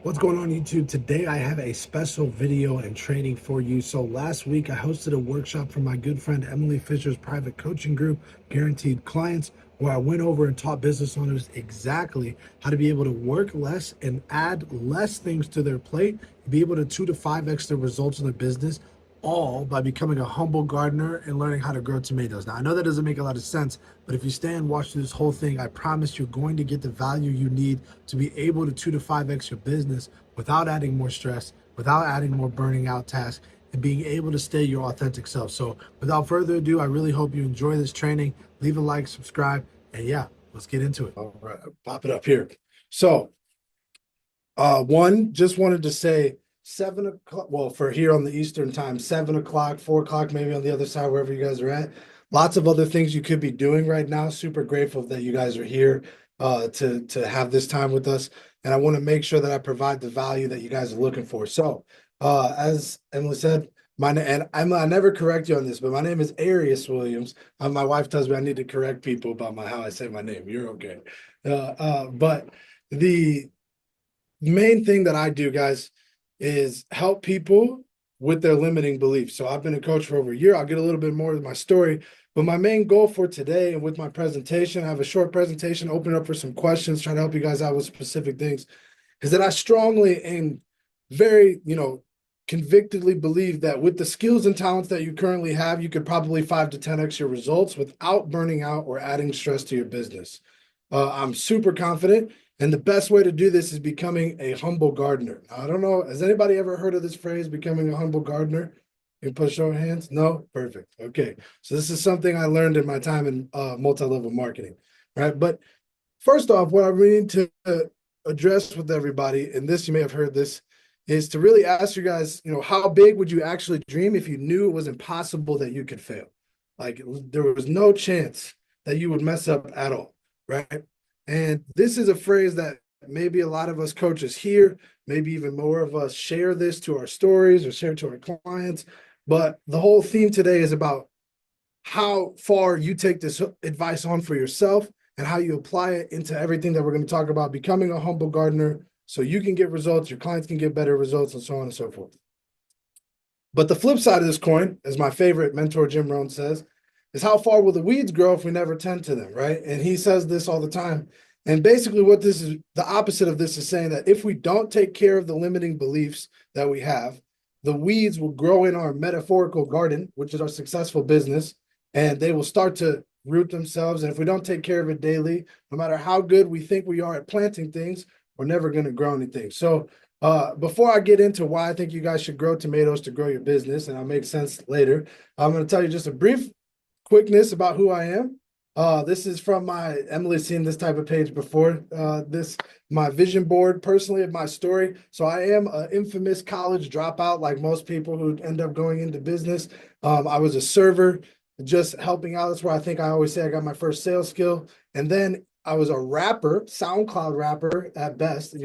What's going on YouTube? Today I have a special video and training for you. So last week I hosted a workshop for my good friend Emily Fisher's private coaching group, Guaranteed Clients, where I went over and taught business owners exactly how to be able to work less and add less things to their plate, be able to 2 to 5x the results in their business, all by becoming a humble gardener and learning how to grow tomatoes. Now, I know that doesn't make a lot of sense, but if you stay and watch this whole thing, I promise you're going to get the value you need to be able to 2 to 5x your business without adding more stress, without adding more burning out tasks, and being able to stay your authentic self. So without further ado, I really hope you enjoy this training. Leave a like, subscribe, and yeah, let's get into it. All right, pop it up here. So just wanted to say 7 o'clock, well, for here on the Eastern time, 7 o'clock, 4 o'clock, maybe on the other side, wherever you guys are at. Lots of other things you could be doing right now. Super grateful that you guys are here to have this time with us. And I want to make sure that I provide the value that you guys are looking for. So as Emily said, I never correct you on this, but my name is Arias Williams. My wife tells me I need to correct people about how I say my name. You're okay. But the main thing that I do, guys, is help people with their limiting beliefs. So I've been a coach for over a year. I'll get a little bit more of my story, but my main goal for today and with my presentation, I have a short presentation, open up for some questions, try to help you guys out with specific things, is that I strongly and very, convictedly believe that with the skills and talents that you currently have, you could probably 5 to 10x your results without burning out or adding stress to your business. I'm super confident. And the best way to do this is becoming a humble gardener. Now, I don't know, has anybody ever heard of this phrase, becoming a humble gardener? You push show of hands? No? Perfect. Okay. So this is something I learned in my time in multi-level marketing, right? But first off, what I really need to address with everybody, and this, you may have heard this, is to really ask you guys, how big would you actually dream if you knew it was impossible that you could fail? Like there was no chance that you would mess up at all, right? And this is a phrase that maybe a lot of us coaches hear, maybe even more of us share this to our stories or share to our clients. But the whole theme today is about how far you take this advice on for yourself and how you apply it into everything that we're going to talk about, becoming a humble gardener so you can get results, your clients can get better results, and so on and so forth. But the flip side of this coin, as my favorite mentor, Jim Rohn, says, is how far will the weeds grow if we never tend to them, right? And he says this all the time. And basically what this is, the opposite of this is saying that if we don't take care of the limiting beliefs that we have, the weeds will grow in our metaphorical garden, which is our successful business, and they will start to root themselves. And if we don't take care of it daily, no matter how good we think we are at planting things, we're never going to grow anything. So before I get into why I think you guys should grow tomatoes to grow your business, and I'll make sense later, I'm going to tell you just a brief quickness about who I am. This is from Emily's seen this type of page before, my vision board personally of my story. So I am an infamous college dropout, like most people who end up going into business. I was a server, just helping out. That's where I think I always say I got my first sales skill. And then I was a rapper, SoundCloud rapper at best,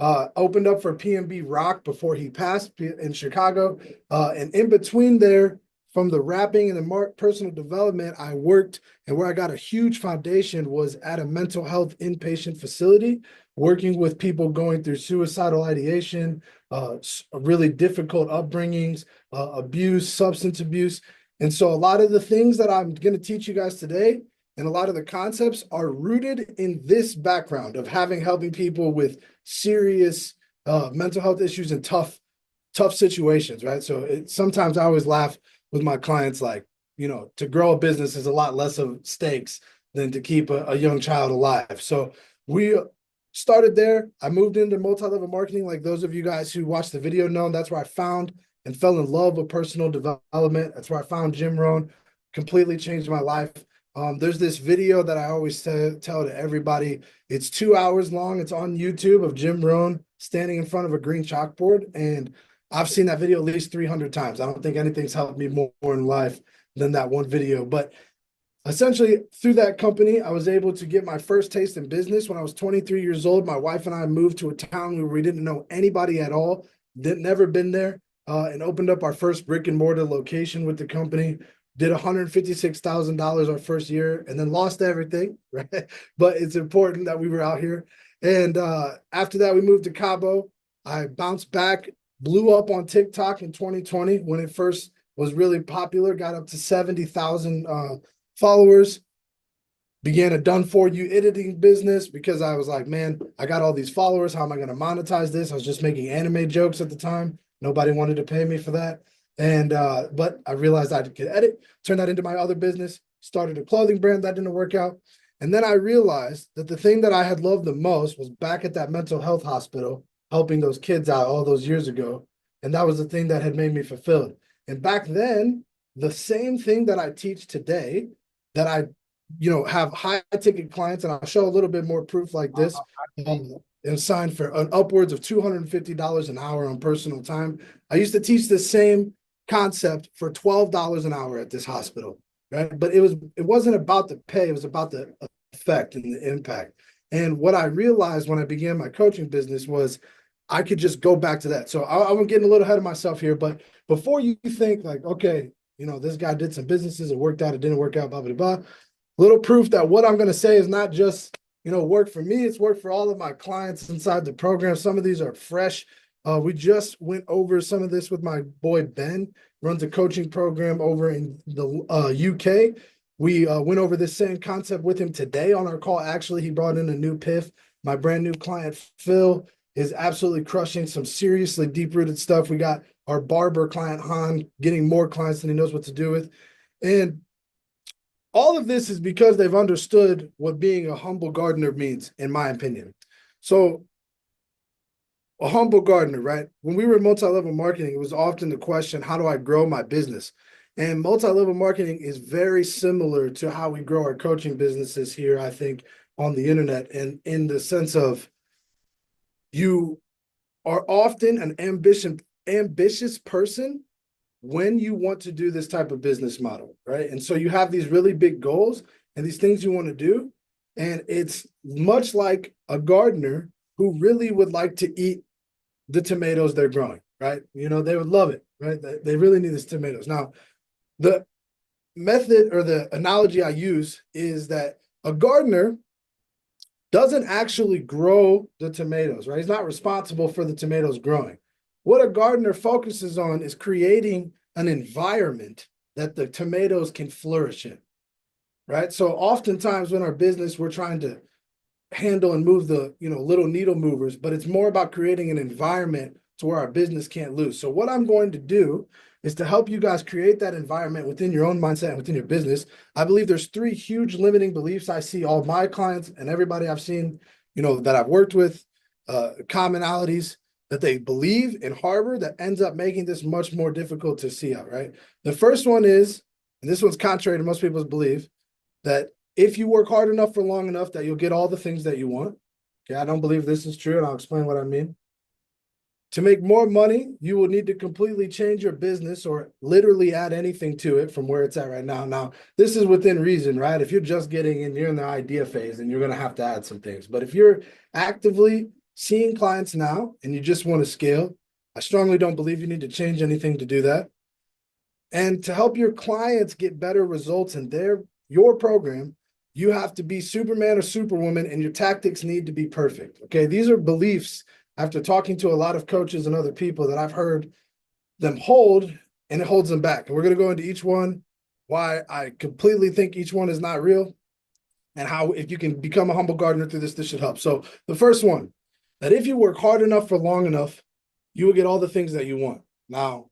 opened up for PNB Rock before he passed in Chicago. And in between there, from the rapping and the personal development, I worked, and where I got a huge foundation was at a mental health inpatient facility, working with people going through suicidal ideation, really difficult upbringings, abuse, substance abuse. And so a lot of the things that I'm going to teach you guys today and a lot of the concepts are rooted in this background of helping people with serious mental health issues and tough situations, right? So sometimes I always laugh with my clients, like, to grow a business is a lot less of stakes than to keep a young child alive. So we started there. I moved into multi-level marketing, like those of you guys who watched the video know. That's where I found and fell in love with personal development. That's where I found Jim Rohn, completely changed my life. There's this video that I always tell to everybody. It's 2 hours long. It's on YouTube of Jim Rohn standing in front of a green chalkboard. And I've seen that video at least 300 times. I don't think anything's helped me more in life than that one video. But essentially, through that company, I was able to get my first taste in business. When I was 23 years old, my wife and I moved to a town where we didn't know anybody at all, never been there, and opened up our first brick and mortar location with the company. Did $156,000 our first year and then lost everything, right? But it's important that we were out here. And after that, we moved to Cabo. I bounced back, blew up on TikTok in 2020 when it first was really popular, got up to 70,000 followers, began a done for you editing business because I was like, man, I got all these followers. How am I going to monetize this? I was just making anime jokes at the time. Nobody wanted to pay me for that. And, but I realized I could edit, turn that into my other business, started a clothing brand that didn't work out. And then I realized that the thing that I had loved the most was back at that mental health hospital, helping those kids out all those years ago. And that was the thing that had made me fulfilled. And back then, the same thing that I teach today, that I have high ticket clients, and I'll show a little bit more proof like this, and signed for an upwards of $250 an hour on personal time. I used to teach the same concept for $12 an hour at this hospital, right? But it wasn't about the pay, it was about the effect and the impact. And what I realized when I began my coaching business was I could just go back to that. So I'm getting a little ahead of myself here, but before you think like, okay, this guy did some businesses, it worked out, it didn't work out, blah, blah, blah. Little proof that what I'm going to say is not just, work for me. It's work for all of my clients inside the program. Some of these are fresh. We just went over some of this with my boy, Ben, runs a coaching program over in the UK. We went over this same concept with him today on our call. Actually, he brought in a new PIF. My brand new client, Phil, is absolutely crushing some seriously deep-rooted stuff. We got our barber client, Han, getting more clients than he knows what to do with. And all of this is because they've understood what being a humble gardener means, in my opinion. So a humble gardener, right? When we were in multi-level marketing, it was often the question, how do I grow my business? And multi-level marketing is very similar to how we grow our coaching businesses here, I think, on the internet. And in the sense of you are often an ambitious person when you want to do this type of business model, right? And so you have these really big goals and these things you want to do. And it's much like a gardener who really would like to eat the tomatoes they're growing, right? They would love it, right? They really need these tomatoes. Now, the method or the analogy I use is that a gardener doesn't actually grow the tomatoes, right? He's not responsible for the tomatoes growing. What a gardener focuses on is creating an environment that the tomatoes can flourish in, right? So oftentimes in our business, we're trying to handle and move the, little needle movers, but it's more about creating an environment to where our business can't lose. So what I'm going to do is to help you guys create that environment within your own mindset and within your business. I believe there's 3 huge limiting beliefs I see all my clients and everybody I've seen, that I've worked with, commonalities that they believe and harbor that ends up making this much more difficult to see out, right? The first one is, and this one's contrary to most people's belief, that if you work hard enough for long enough that you'll get all the things that you want. Okay, I don't believe this is true, and I'll explain what I mean. To make more money, you will need to completely change your business or literally add anything to it from where it's at right now. Now, this is within reason, right? If you're just getting in, you're in the idea phase, and you're going to have to add some things. But if you're actively seeing clients now and you just want to scale, I strongly don't believe you need to change anything to do that. And to help your clients get better results in your program, you have to be Superman or Superwoman, and your tactics need to be perfect. Okay, these are beliefs after talking to a lot of coaches and other people that I've heard them hold, and it holds them back. And we're going to go into each one, why I completely think each one is not real, and how if you can become a humble gardener through this should help. So the first one, that if you work hard enough for long enough, you will get all the things that you want. Now,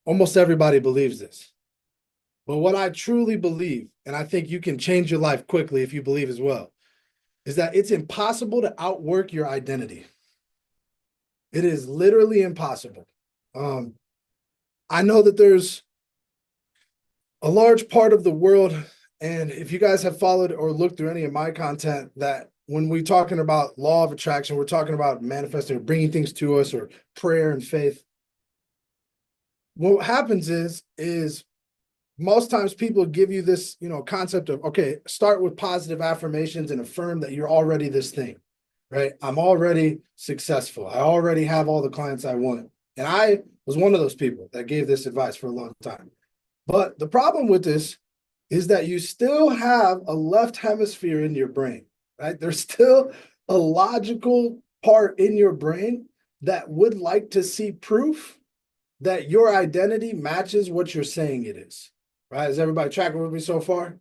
almost everybody believes this. But what I truly believe, and I think you can change your life quickly if you believe as well, is that it's impossible to outwork your identity. It is literally impossible. I know that there's a large part of the world, and if you guys have followed or looked through any of my content, that when we're talking about law of attraction, we're talking about manifesting or bringing things to us, or prayer and faith. What happens is most times people give you this, concept of, okay, start with positive affirmations and affirm that you're already this thing, right? I'm already successful. I already have all the clients I want. And I was one of those people that gave this advice for a long time. But the problem with this is that you still have a left hemisphere in your brain, right? There's still a logical part in your brain that would like to see proof that your identity matches what you're saying it is, right? Is everybody tracking with me so far?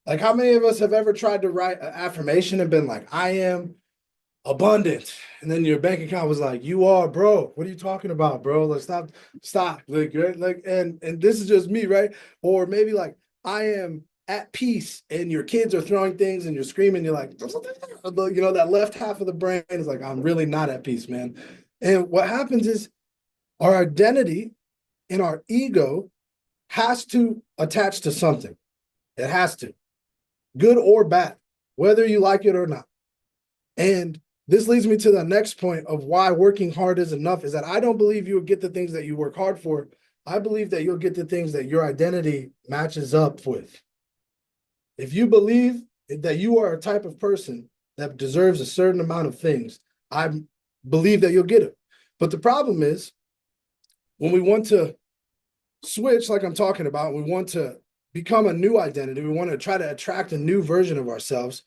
Like, how many of us have ever tried to write an affirmation and been like, I am abundant, and then your bank account was like, you are, bro, what are you talking about, bro? Like, stop, like, right? Like, and this is just me, right? Or maybe like, I am at peace, and your kids are throwing things and you're screaming, you're like, you know, that left half of the brain is like, I'm really not at peace, man. And what happens is our identity and our ego has to attach to something. It has to, good or bad, whether you like it or not. And this leads me to the next point of why working hard is enough, is that I don't believe you'll get the things that you work hard for. I believe that you'll get the things that your identity matches up with. If you believe that you are a type of person that deserves a certain amount of things, I believe that you'll get it. But the problem is, when we want to switch, like I'm talking about, we want to become a new identity, we want to try to attract a new version of ourselves.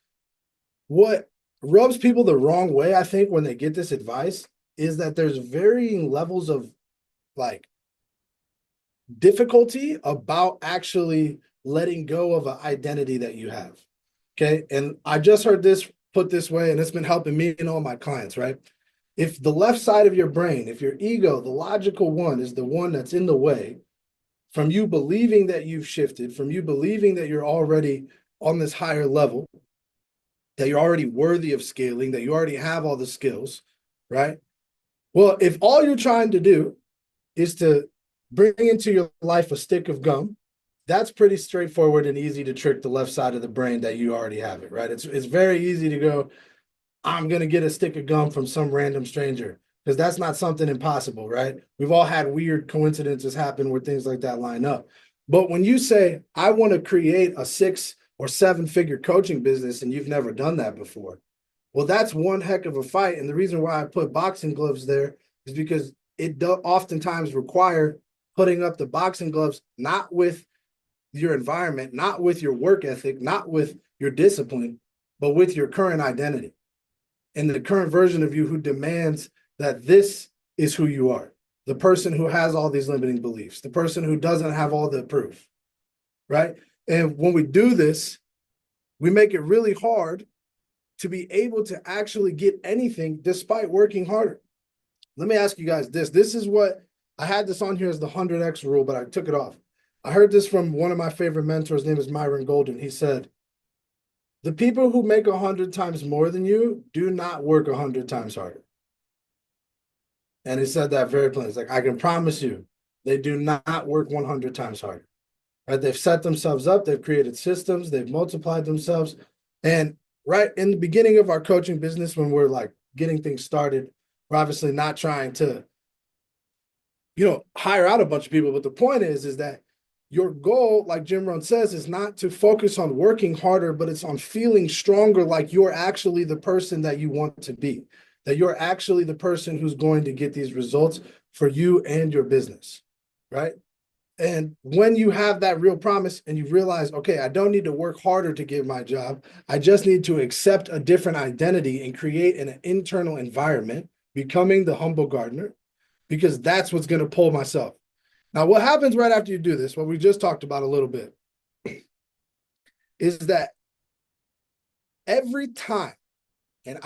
What rubs people the wrong way, I think, when they get this advice is that there's varying levels of like difficulty about actually letting go of an identity that you have. Okay. And I just heard this put this way, and it's been helping me and all my clients, right? If the left side of your brain, if your ego, the logical one, is the one that's in the way from you believing that you've shifted, from you believing that you're already on this higher level, that you're already worthy of scaling, that you already have all the skills, right? Well, if all you're trying to do is to bring into your life a stick of gum, that's pretty straightforward and easy to trick the left side of the brain that you already have it, right? It's very easy to go, I'm going to get a stick of gum from some random stranger, because that's not something impossible, right? We've all had weird coincidences happen where things like that line up. But when you say, I want to create a 6 or 7-figure coaching business, and you've never done that before, well, that's one heck of a fight. And the reason why I put boxing gloves there is because it does oftentimes require putting up the boxing gloves, not with your environment, not with your work ethic, not with your discipline, but with your current identity and the current version of you who demands that this is who you are, the person who has all these limiting beliefs, the person who doesn't have all the proof, right? And when we do this, we make it really hard to be able to actually get anything despite working harder. Let me ask you guys this. This is what I had this on here as the 100X rule, but I took it off. I heard this from one of my favorite mentors. His name is Myron Golden. He said, the people who make 100 times more than you do not work 100 times harder. And he said that very plainly. It's like, I can promise you, they do not work 100 times harder. Right? They've set themselves up. They've created systems. They've multiplied themselves. And right in the beginning of our coaching business, when we're like getting things started, we're obviously not trying to, hire out a bunch of people. But the point is that your goal, like Jim Rohn says, is not to focus on working harder, but it's on feeling stronger, like you're actually the person that you want to be, that you're actually the person who's going to get these results for you and your business, right? And when you have that real promise and you realize, okay, I don't need to work harder to get my job. I just need to accept a different identity and create an internal environment, becoming the humble gardener, because that's what's going to pull myself. Now, what happens right after you do this, what we just talked about a little bit, is that every time, and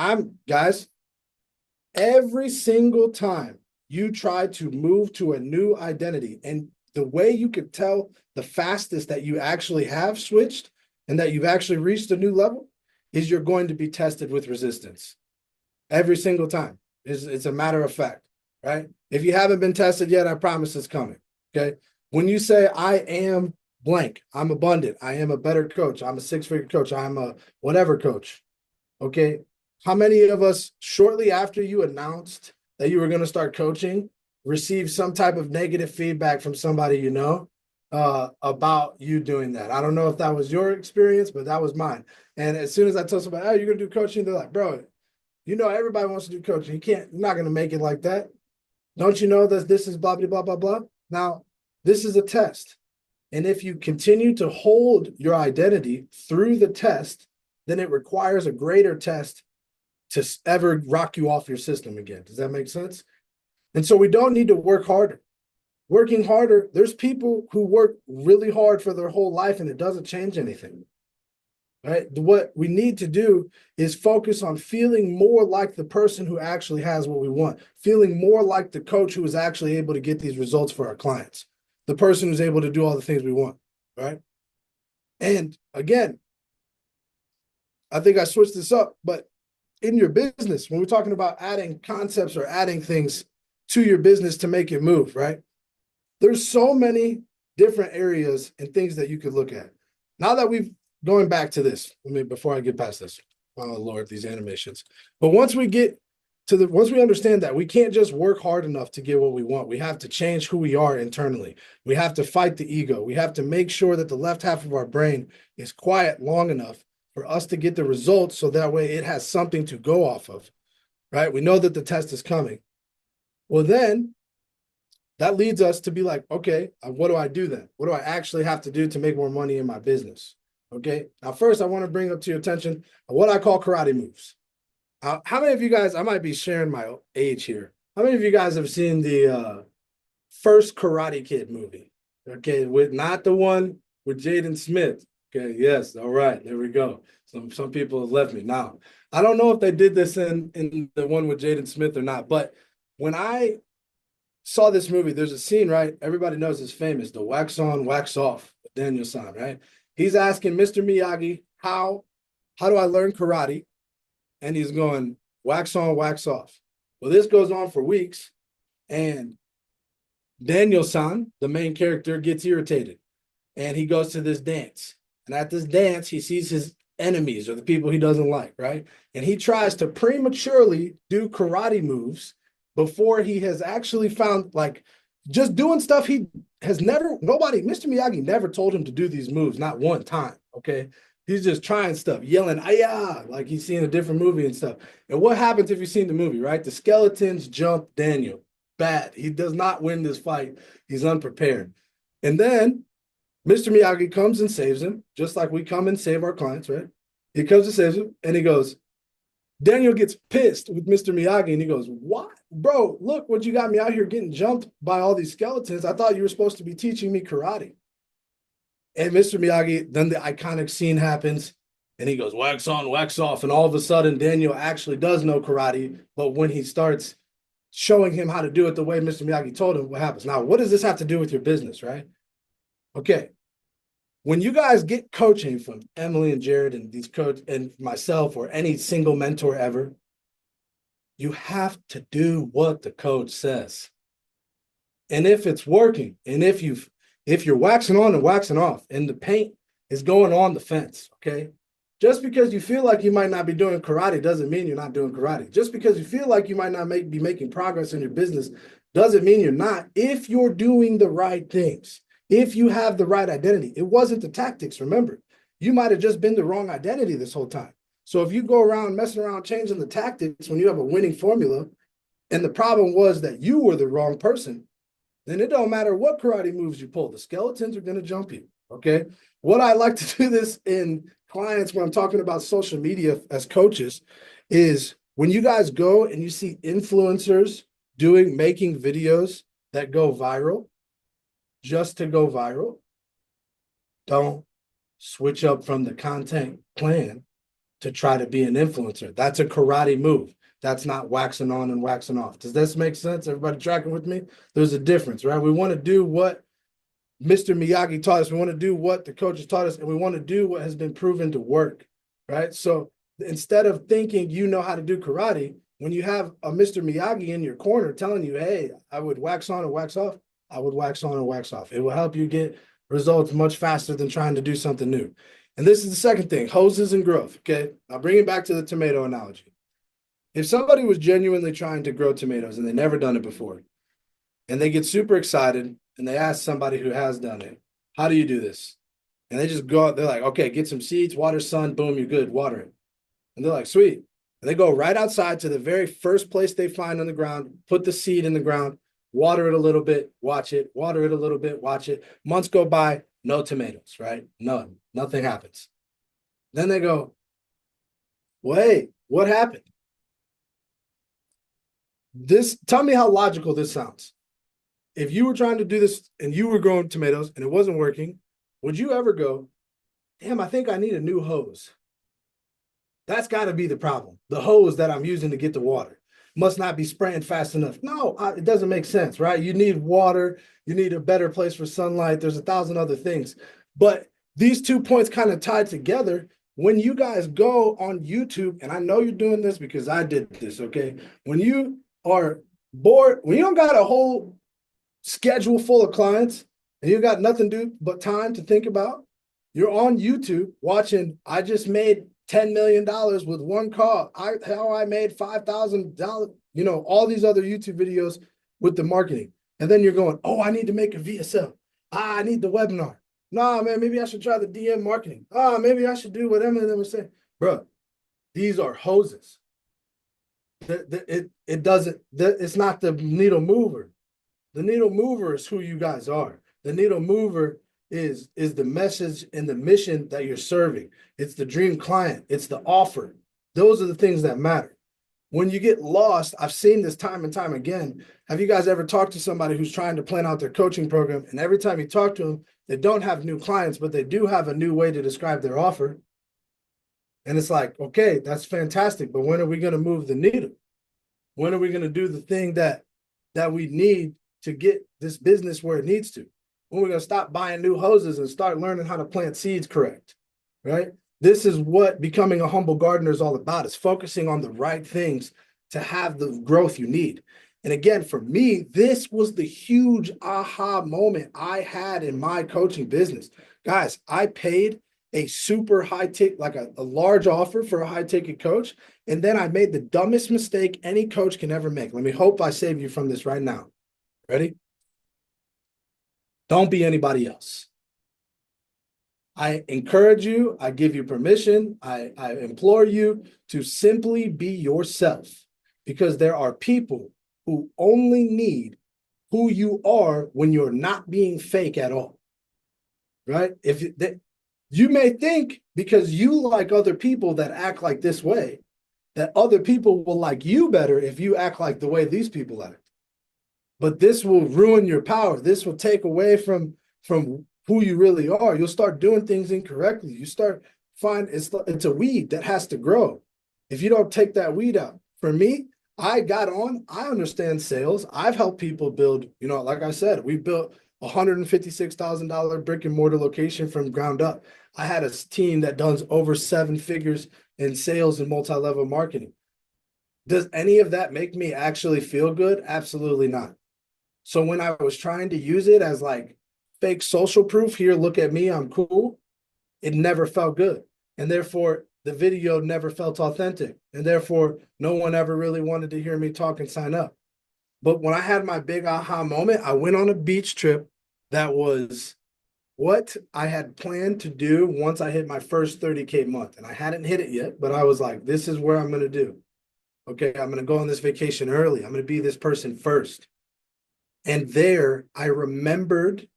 every single time you try to move to a new identity, and the way you could tell the fastest that you actually have switched and that you've actually reached a new level is you're going to be tested with resistance. Every single time. It's a matter of fact, right? If you haven't been tested yet, I promise it's coming. Okay. When you say, I am blank, I'm abundant, I am a better coach, I'm a 6-figure coach, I'm a whatever coach. Okay. How many of us, shortly after you announced that you were going to start coaching, received some type of negative feedback from somebody about you doing that? I don't know if that was your experience, but that was mine. And as soon as I told somebody, oh, you're going to do coaching, they're like, bro, everybody wants to do coaching. You're not going to make it like that. Don't you know that this is blah, blah, blah, blah, blah? Now, this is a test. And if you continue to hold your identity through the test, then it requires a greater test to ever rock you off your system again. Does that make sense? And so we don't need to work harder. Working harder, there's people who work really hard for their whole life and it doesn't change anything. Right? What we need to do is focus on feeling more like the person who actually has what we want, feeling more like the coach who is actually able to get these results for our clients, the person who's able to do all the things we want, right? And again, I think I switched this up, but in your business, when we're talking about adding concepts or adding things to your business to make it move, right? There's so many different areas and things that you could look at. Now that we've going back to this, before I get past this, oh Lord, these animations. But once we understand that we can't just work hard enough to get what we want, we have to change who we are internally. We have to fight the ego. We have to make sure that the left half of our brain is quiet long enough for us to get the results so that way it has something to go off of, right? We know that the test is coming. Well, then that leads us to be like, okay, what do I do then? What do I actually have to do to make more money in my business? Okay, now first I want to bring up to your attention what I call karate moves. How many of you guys, I might be sharing my age here. How many of you guys have seen the first Karate Kid movie? Okay, with not the one with Jaden Smith. Okay, yes, all right, there we go. Some people have left me. Now, I don't know if they did this in the one with Jaden Smith or not, but when I saw this movie, there's a scene, right? Everybody knows it's famous, the wax on, wax off, Daniel-san, right? He's asking Mr. Miyagi, how do I learn karate? And he's going, wax on, wax off. Well, this goes on for weeks. And Daniel-san, the main character, gets irritated. And he goes to this dance. And at this dance, he sees his enemies or the people he doesn't like, right? And he tries to prematurely do karate moves before he has actually found, like, just doing stuff he has never, Mr. Miyagi never told him to do these moves, not one time, okay? He's just trying stuff, yelling, "Aya!" like he's seeing a different movie and stuff. And what happens if you've seen the movie, right? The skeletons jump Daniel. Bad. He does not win this fight. He's unprepared. And then Mr. Miyagi comes and saves him, just like we come and save our clients, right? He comes and saves him, and he goes, Daniel gets pissed with Mr. Miyagi, and he goes, "What? Bro, look what you got me out here getting jumped by all these skeletons. I thought you were supposed to be teaching me karate." And Mr. Miyagi, then the iconic scene happens, and he goes, wax on, wax off. And all of a sudden, Daniel actually does know karate. But when he starts showing him how to do it the way Mr. Miyagi told him, what happens? Now, what does this have to do with your business, right? Okay. When you guys get coaching from Emily and Jared and these coach and myself or any single mentor ever, you have to do what the coach says. And if it's working, and if you're waxing on and waxing off, and the paint is going on the fence, okay? Just because you feel like you might not be doing karate doesn't mean you're not doing karate. Just because you feel like you might not be making progress in your business doesn't mean you're not. If you're doing the right things, if you have the right identity, it wasn't the tactics, remember. You might have just been the wrong identity this whole time. So if you go around messing around changing the tactics when you have a winning formula, and the problem was that you were the wrong person, then it don't matter what karate moves you pull. The skeletons are going to jump you, okay? What I like to do this in clients when I'm talking about social media as coaches is when you guys go and you see influencers making videos that go viral, just to go viral, don't switch up from the content plan to try to be an influencer. That's a karate move. That's not waxing on and waxing off. Does this make sense? Everybody tracking with me? There's a difference, right? We want to do what Mr. Miyagi taught us. We want to do what the coaches taught us, and we want to do what has been proven to work, right? So instead of thinking you know how to do karate, when you have a Mr. Miyagi in your corner telling you, hey, I would wax on and wax off, I would wax on and wax off. It will help you get results much faster than trying to do something new. And this is the second thing, hoses and growth, okay? I'll bring it back to the tomato analogy. If somebody was genuinely trying to grow tomatoes and they've never done it before, and they get super excited and they ask somebody who has done it, how do you do this? And they just go out, they're like, okay, get some seeds, water, sun, boom, you're good, water it. And they're like, sweet. And they go right outside to the very first place they find on the ground, put the seed in the ground, water it a little bit, watch it, water it a little bit, watch it. Months go by, no tomatoes, right? None, nothing happens. Then they go, wait, what happened? Tell me how logical this sounds. If you were trying to do this and you were growing tomatoes and it wasn't working, would you ever go, damn, I think I need a new hose? That's got to be the problem. The hose that I'm using to get the water must not be spraying fast enough. No, it doesn't make sense, right? You need water. You need a better place for sunlight. There's 1,000 other things. But these 2 points kind of tied together. When you guys go on YouTube, and I know you're doing this because I did this, okay? When you are bored, when you don't got a whole schedule full of clients and you got nothing to do but time to think about, you're on YouTube watching, I just made $10 million with one call. How I made $5,000, all these other YouTube videos with the marketing. And then you're going, oh, I need to make a VSL. I need the webinar. Nah, man, maybe I should try the DM marketing. Maybe I should do what Emily was saying. Bro, these are hoses. It's not the needle mover. The needle mover is who you guys are. The needle mover is the message and the mission that you're serving. It's the dream client. It's the offer. Those are the things that matter. When you get lost, I've seen this time and time again. Have you guys ever talked to somebody who's trying to plan out their coaching program, and every time you talk to them, they don't have new clients, but they do have a new way to describe their offer? And it's like, okay, that's fantastic, but when are we going to move the needle? When are we going to do the thing that we need to get this business where it needs to? When we're going to stop buying new hoses and start learning how to plant seeds correct, right? This is what becoming a humble gardener is all about, is focusing on the right things to have the growth you need. And again, for me, this was the huge aha moment I had in my coaching business. Guys, I paid a super high ticket, like a large offer for a high ticket coach. And then I made the dumbest mistake any coach can ever make. Let me hope I save you from this right now. Ready? Don't be anybody else. I encourage you, I give you permission, I implore you to simply be yourself, because there are people who only need who you are when you're not being fake at all, right? You may think because you like other people that act like this way, that other people will like you better if you act like the way these people act. But this will ruin your power. This will take away from who you really are. You'll start doing things incorrectly. You start it's a weed that has to grow. If you don't take that weed out. For me, I understand sales. I've helped people build, like I said, we built a $156,000 brick and mortar location from ground up. I had a team that does over 7 figures in sales and multi-level marketing. Does any of that make me actually feel good? Absolutely not. So when I was trying to use it as like fake social proof, here, look at me, I'm cool, it never felt good. And therefore, the video never felt authentic. And therefore, no one ever really wanted to hear me talk and sign up. But when I had my big aha moment, I went on a beach trip that was what I had planned to do once I hit my first 30K month. And I hadn't hit it yet, but I was like, this is where I'm going to do. Okay, I'm going to go on this vacation early. I'm going to be this person first. And there, I remembered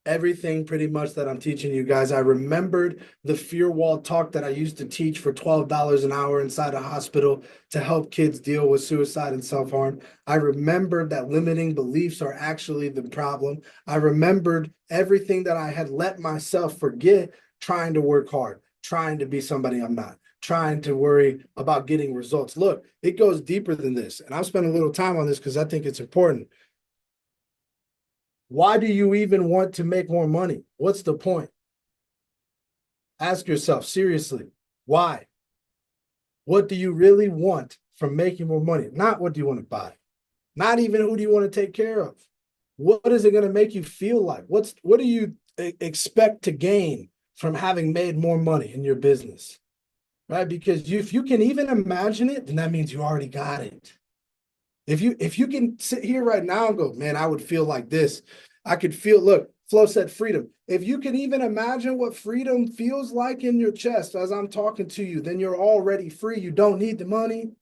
everything pretty much that I'm teaching you guys. I remembered the fear wall talk that I used to teach for $12 an hour inside a hospital to help kids deal with suicide and self-harm. I remembered that limiting beliefs are actually the problem. I remembered everything that I had let myself forget, trying to work hard, trying to be somebody I'm not, trying to worry about getting results. Look, it goes deeper than this. And I'll spend a little time on this because I think it's important. Why do you even want to make more money? What's the point? Ask yourself seriously, why? What do you really want from making more money? Not what do you want to buy? Not even who do you want to take care of? What is it going to make you feel like? What do you expect to gain from having made more money in your business? Right? Because if you can even imagine it, then that means you already got it. If you can sit here right now and go, man, I would feel like this. I could feel, look, Flo said freedom. If you can even imagine what freedom feels like in your chest as I'm talking to you, then you're already free. You don't need the money.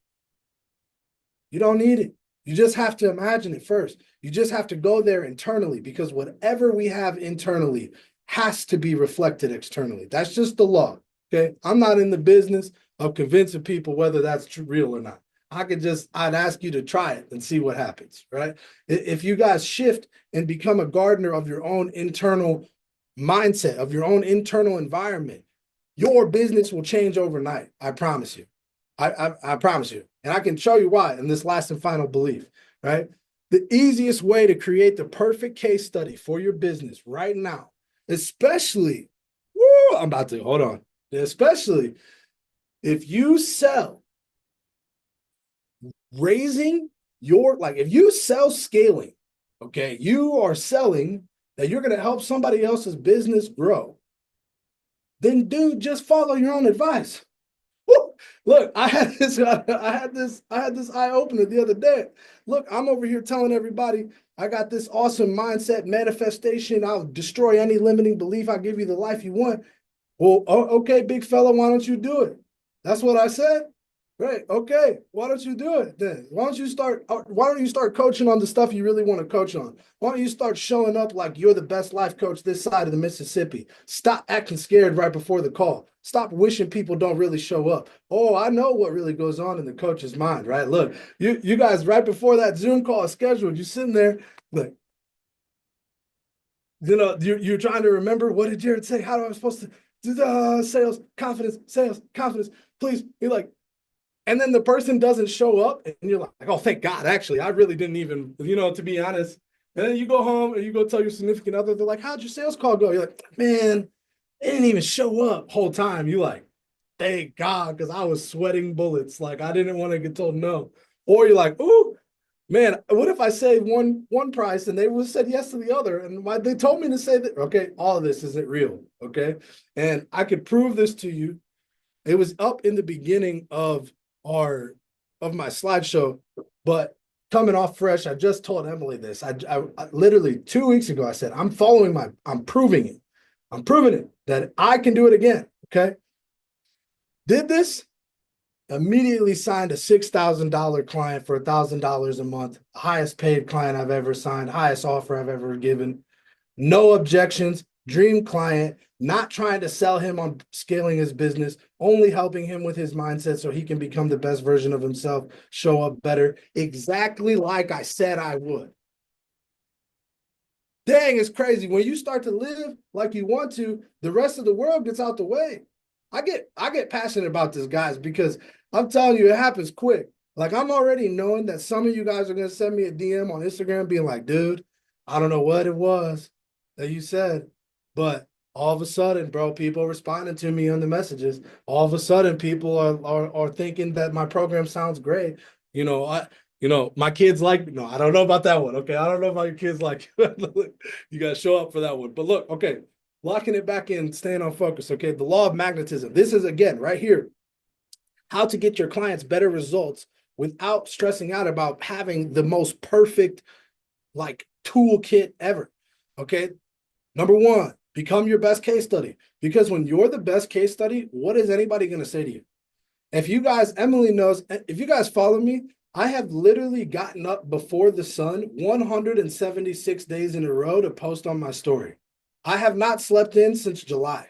You don't need it. You just have to imagine it first. You just have to go there internally, because whatever we have internally has to be reflected externally. That's just the law, okay? I'm not in the business of convincing people whether that's real or not. I'd ask you to try it and see what happens, right? If you guys shift and become a gardener of your own internal mindset, of your own internal environment, your business will change overnight. I promise you. I promise you. And I can show you why in this last and final belief, right? The easiest way to create the perfect case study for your business right now, especially, I'm about to, hold on, especially if you sell if you sell scaling, okay, you are selling that you're going to help somebody else's business grow, then dude, just follow your own advice. Woo! Look, I had this eye opener the other day. Look, I'm over here telling everybody I got this awesome mindset manifestation. I'll destroy any limiting belief. I'll give you the life you want. Well, okay, big fella, why don't you do it? That's what I said. Right. Okay. Why don't you do it then? Why don't you start coaching on the stuff you really want to coach on? Why don't you start showing up like you're the best life coach this side of the Mississippi? Stop acting scared right before the call. Stop wishing people don't really show up. Oh, I know what really goes on in the coach's mind, right? Look, you guys, right before that Zoom call is scheduled, you're sitting there like, you're trying to remember, what did Jared say? How am I supposed to do the sales, confidence, please. You're like, and then the person doesn't show up and you're like, oh, thank God, actually, I really didn't even, to be honest. And then you go home and you go tell your significant other, they're like, how'd your sales call go? You're like, man, they didn't even show up whole time. You like, thank God, because I was sweating bullets. Like, I didn't want to get told no. Or you're like, ooh, man, what if I say one price and they would said yes to the other? And they told me to say that, okay, all of this isn't real, okay? And I could prove this to you. It was up in the beginning of my slideshow, but coming off fresh, I just told Emily this. I literally 2 weeks ago, I said, I'm proving it. I'm proving it that I can do it again. Okay. Did this, immediately signed a $6,000 client for $1,000 a month, highest paid client I've ever signed, highest offer I've ever given. No objections, dream client, not trying to sell him on scaling his business, only helping him with his mindset so he can become the best version of himself, show up better, exactly like I said I would. Dang, it's crazy. When you start to live like you want to, the rest of the world gets out the way. I get passionate about this, guys, because I'm telling you, it happens quick. Like, I'm already knowing that some of you guys are going to send me a DM on Instagram being like, dude, I don't know what it was that you said, but all of a sudden, bro, people responding to me on the messages. All of a sudden, people are thinking that my program sounds great. My kids like me. No, I don't know about that one. Okay, I don't know about your kids like you. You got to show up for that one. But look, okay, locking it back in, staying on focus. Okay, the law of magnetism. This is, again, right here, how to get your clients better results without stressing out about having the most perfect toolkit ever. Okay, number one, become your best case study. Because when you're the best case study, what is anybody going to say to you? If you guys, Emily knows, if you guys follow me, I have literally gotten up before the sun 176 days in a row to post on my story. I have not slept in since July.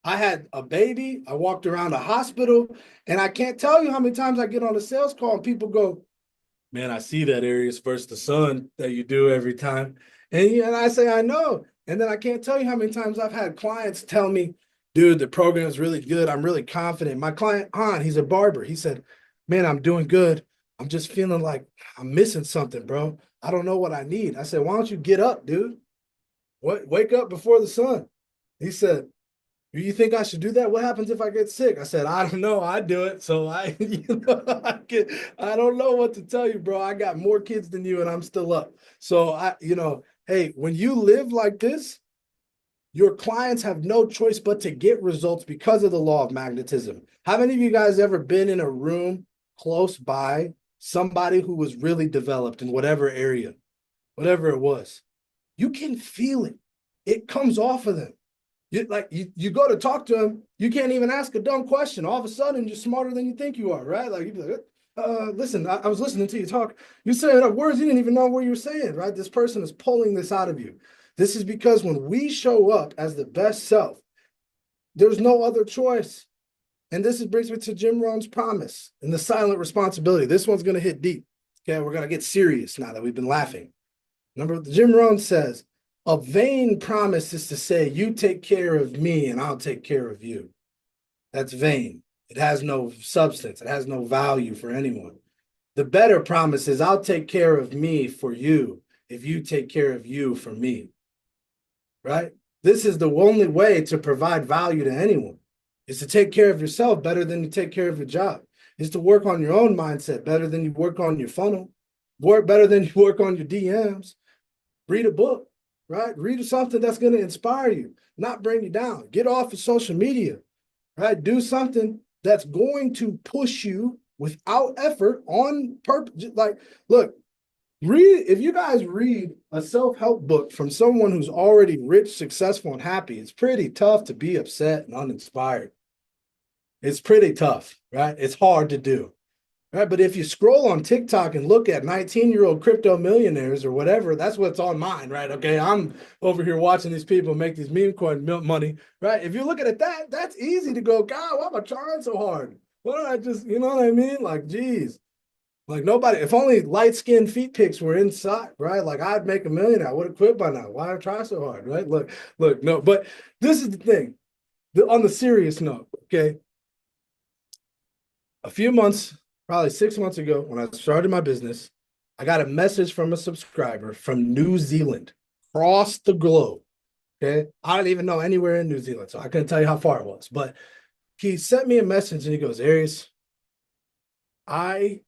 I had a baby. I walked around a hospital, and I can't tell you how many times I get on a sales call and people go, man, I see that Arias versus the sun that you do every time. And I say, I know. And then I can't tell you how many times I've had clients tell me, dude, the program is really good. I'm really confident. My client, Han, he's a barber. He said, man, I'm doing good. I'm just feeling like I'm missing something, bro. I don't know what I need. I said, why don't you get up, dude? Wake up before the sun. He said, do you think I should do that? What happens if I get sick? I said, I don't know. I do it. So I don't know what to tell you, bro. I got more kids than you and I'm still up. So hey, when you live like this, your clients have no choice but to get results because of the law of magnetism. How many of you guys ever been in a room close by somebody who was really developed in whatever area, whatever it was? You can feel it. It comes off of them. You go to talk to them, you can't even ask a dumb question. All of a sudden, you're smarter than you think you are, right? Like, you'd be like, listen, I was listening to you talk. You said words you didn't even know what you were saying, right? This person is pulling this out of you. This is because when we show up as the best self, there's no other choice. And brings me to Jim Rohn's promise and the silent responsibility. This one's going to hit deep. Okay, we're going to get serious now that we've been laughing. Jim Rohn says, a vain promise is to say, you take care of me and I'll take care of you. That's vain. It has no substance. It has no value for anyone. The better promise is, I'll take care of me for you if you take care of you for me. Right? This is the only way to provide value to anyone, is to take care of yourself better than you take care of your job, is to work on your own mindset better than you work on your funnel, work better than you work on your DMs. Read a book, right? Read something that's going to inspire you, not bring you down. Get off of social media, right? Do something that's going to push you without effort on purpose. Like, look, if you guys read a self-help book from someone who's already rich, successful, and happy, it's pretty tough to be upset and uninspired. It's pretty tough, right? It's hard to do. Right, but if you scroll on TikTok and look at 19-year-old crypto millionaires or whatever, that's what's on mine, right? Okay, I'm over here watching these people make these meme coin money, right? If you're looking at that, that's easy to go, God, why am I trying so hard? Why don't I just, you know what I mean? Like, geez, like nobody, if only light-skinned feet pics were inside, right? Like I'd make $1 million. I would have quit by now. Why I try so hard, right? Look, no, but this is the thing. On the serious note, okay, a few months, probably 6 months ago, when I started my business, I got a message from a subscriber from New Zealand, across the globe. Okay. I don't even know anywhere in New Zealand, so I couldn't tell you how far it was. But he sent me a message and he goes, Arias, I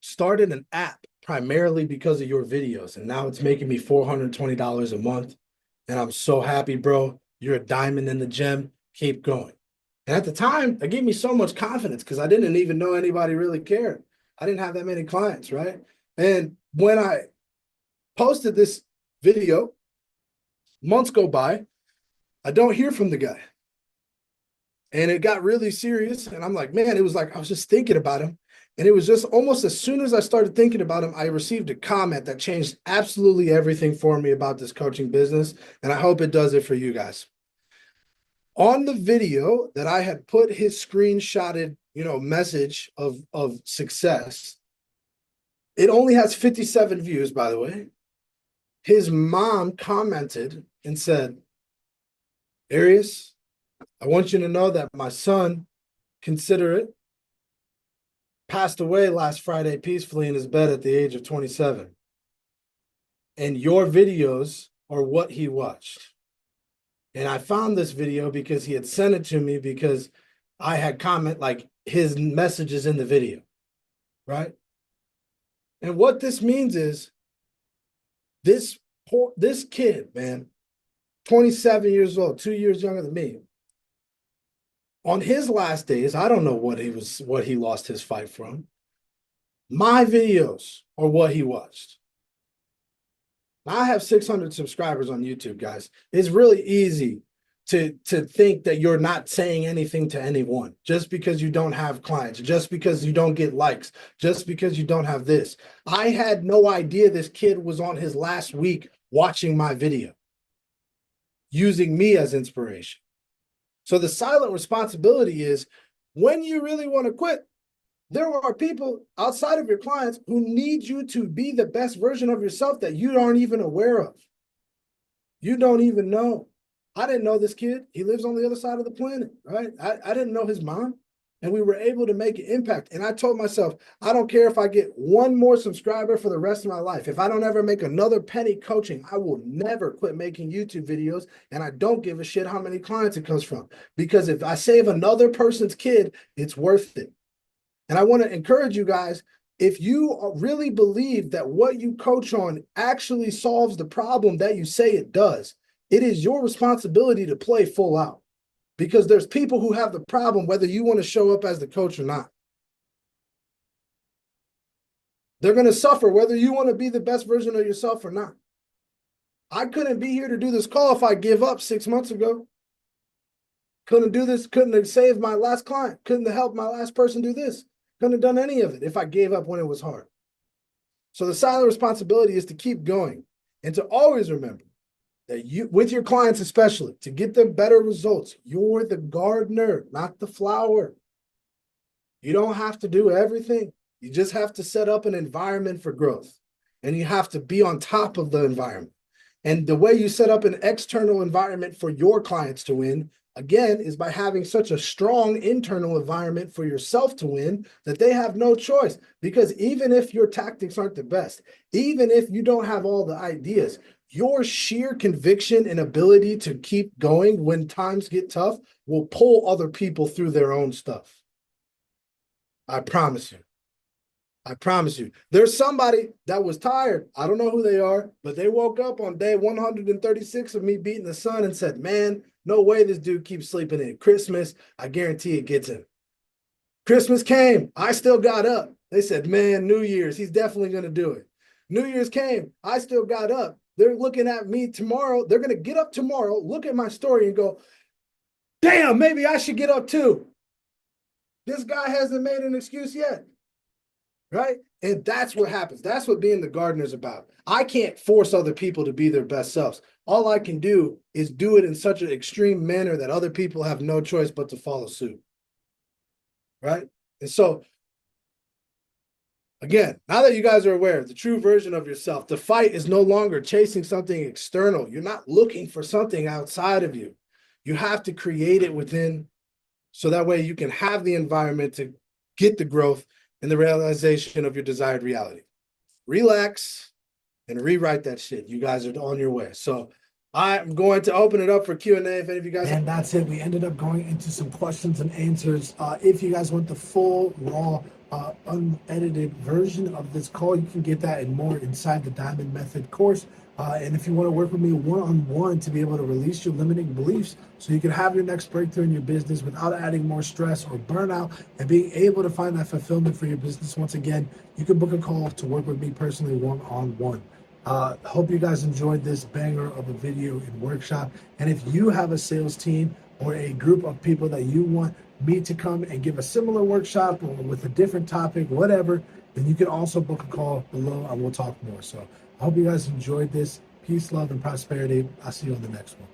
started an app primarily because of your videos, and now it's making me $420 a month. And I'm so happy, bro. You're a diamond in the gem. Keep going. And at the time, it gave me so much confidence because I didn't even know anybody really cared. I didn't have that many clients, right? And when I posted this video, months go by, I don't hear from the guy. And it got really serious. And I'm like, man, it was like I was just thinking about him. And it was just almost as soon as I started thinking about him, I received a comment that changed absolutely everything for me about this coaching business. And I hope it does it for you guys. On the video that I had put his screenshotted, message of success, it only has 57 views, by the way. His mom commented and said, Arias, I want you to know that my son, considerate, passed away last Friday peacefully in his bed at the age of 27. And your videos are what he watched. And I found this video because he had sent it to me because I had comment like his messages in the video, right? And what this means is this kid, man, 27 years old, 2 years younger than me, on his last days, I don't know what he lost his fight from. My videos are what he watched. I have 600 subscribers on YouTube, guys. It's really easy to think that you're not saying anything to anyone just because you don't have clients, just because you don't get likes, just because you don't have this. I had no idea this kid was on his last week watching my video, using me as inspiration. So the silent responsibility is when you really want to quit, there are people outside of your clients who need you to be the best version of yourself that you aren't even aware of. You don't even know. I didn't know this kid. He lives on the other side of the planet, right? I didn't know his mom. And we were able to make an impact. And I told myself, I don't care if I get one more subscriber for the rest of my life. If I don't ever make another penny coaching, I will never quit making YouTube videos. And I don't give a shit how many clients it comes from. Because if I save another person's kid, it's worth it. And I want to encourage you guys, if you really believe that what you coach on actually solves the problem that you say it does, it is your responsibility to play full out. Because there's people who have the problem whether you want to show up as the coach or not. They're going to suffer whether you want to be the best version of yourself or not. I couldn't be here to do this call if I give up 6 months ago. Couldn't do this, couldn't have saved my last client, couldn't have helped my last person do this. Couldn't have done any of it if I gave up when it was hard. So the silent responsibility is to keep going and to always remember that you, with your clients especially, to get them better results, you're the gardener, not the flower. You don't have to do everything. You just have to set up an environment for growth, and you have to be on top of the environment. And the way you set up an external environment for your clients to win, again, is by having such a strong internal environment for yourself to win that they have no choice. Because even if your tactics aren't the best, even if you don't have all the ideas, your sheer conviction and ability to keep going when times get tough will pull other people through their own stuff. I promise you. I promise you. There's somebody that was tired. I don't know who they are, but they woke up on day 136 of me beating the sun and said, man, no way this dude keeps sleeping in. Christmas, I guarantee it gets him. Christmas came. I still got up. They said, man, New Year's, he's definitely going to do it. New Year's came. I still got up. They're looking at me tomorrow. They're going to get up tomorrow, look at my story and go, damn, maybe I should get up too. This guy hasn't made an excuse yet. Right? And that's what happens. That's what being the gardener is about. I can't force other people to be their best selves. All I can do is do it in such an extreme manner that other people have no choice but to follow suit. Right? And so, again, now that you guys are aware of the true version of yourself, the fight is no longer chasing something external. You're not looking for something outside of you. You have to create it within, so that way you can have the environment to get the growth and the realization of your desired reality. Relax and rewrite that shit. You guys are on your way. So I'm going to open it up for Q&A if any of you guys. And that's it. We ended up going into some questions and answers. If you guys want the full, raw, unedited version of this call, you can get that and more inside the Diamond Method course. And if you want to work with me one-on-one to be able to release your limiting beliefs so you can have your next breakthrough in your business without adding more stress or burnout and being able to find that fulfillment for your business, once again, you can book a call to work with me personally one-on-one. Hope you guys enjoyed this banger of a video and workshop. And if you have a sales team or a group of people that you want me to come and give a similar workshop or with a different topic, whatever, then you can also book a call below and we'll talk more. So I hope you guys enjoyed this. Peace, love, and prosperity. I'll see you on the next one.